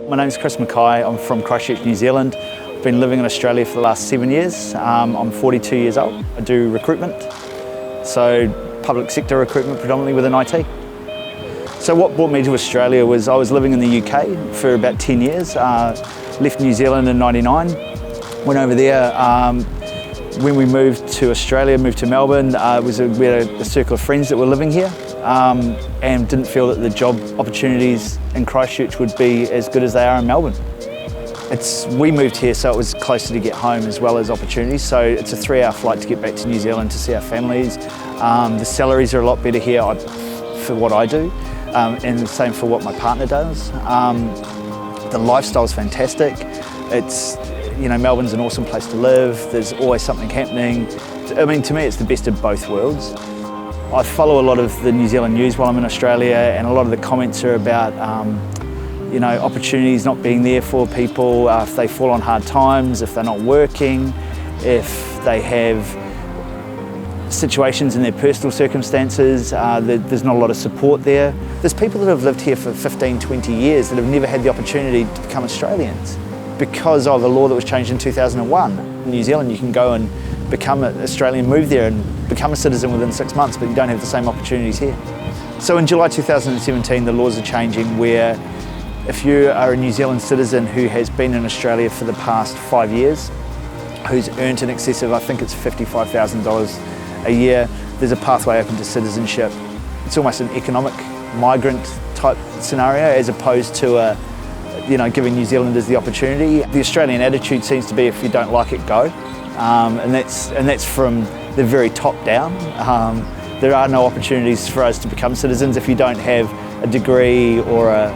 My name's Chris Mackay. I'm from Christchurch, New Zealand. I've been living in Australia for the last 7 years. I'm 42 years old. I do recruitment, so public sector recruitment predominantly within IT. So what brought me to Australia was I was living in the UK for about 10 years. Left New Zealand in '99, went over there. When we moved to Australia, moved to Melbourne, we had a circle of friends that were living here and didn't feel that the job opportunities in Christchurch would be as good as they are in Melbourne. We moved here so it was closer to get home as well as opportunities, so it's a 3-hour flight to get back to New Zealand to see our families. The salaries are a lot better here for what I do, and the same for what my partner does. The lifestyle is fantastic. Melbourne's an awesome place to live. There's always something happening. I mean, to me, it's the best of both worlds. I follow a lot of the New Zealand news while I'm in Australia, and a lot of the comments are about, opportunities not being there for people, if they fall on hard times, if they're not working, if they have situations in their personal circumstances, there's not a lot of support there. There's people that have lived here for 15, 20 years that have never had the opportunity to become Australians because of a law that was changed in 2001. In New Zealand, you can go and become an Australian, move there and become a citizen within 6 months, but you don't have the same opportunities here. So in July 2017, the laws are changing where if you are a New Zealand citizen who has been in Australia for the past 5 years, who's earned in excess of, I think it's $55,000 a year, there's a pathway open to citizenship. It's almost an economic migrant type scenario as opposed to giving New Zealanders the opportunity. The Australian attitude seems to be if you don't like it, go. And that's from the very top down. There are no opportunities for us to become citizens if you don't have a degree or a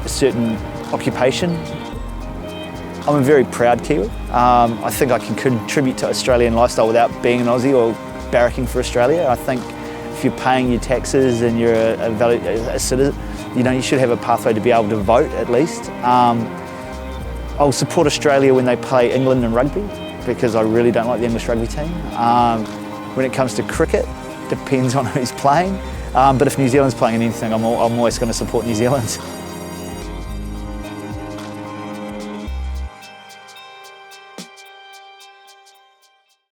certain occupation. I'm a very proud Kiwi. I think I can contribute to Australian lifestyle without being an Aussie or barracking for Australia. I think if you're paying your taxes and you're a citizen, you should have a pathway to be able to vote at least. I'll support Australia when they play England in rugby because I really don't like the English rugby team. When it comes to cricket, depends on who's playing. But if New Zealand's playing in anything, I'm always going to support New Zealand.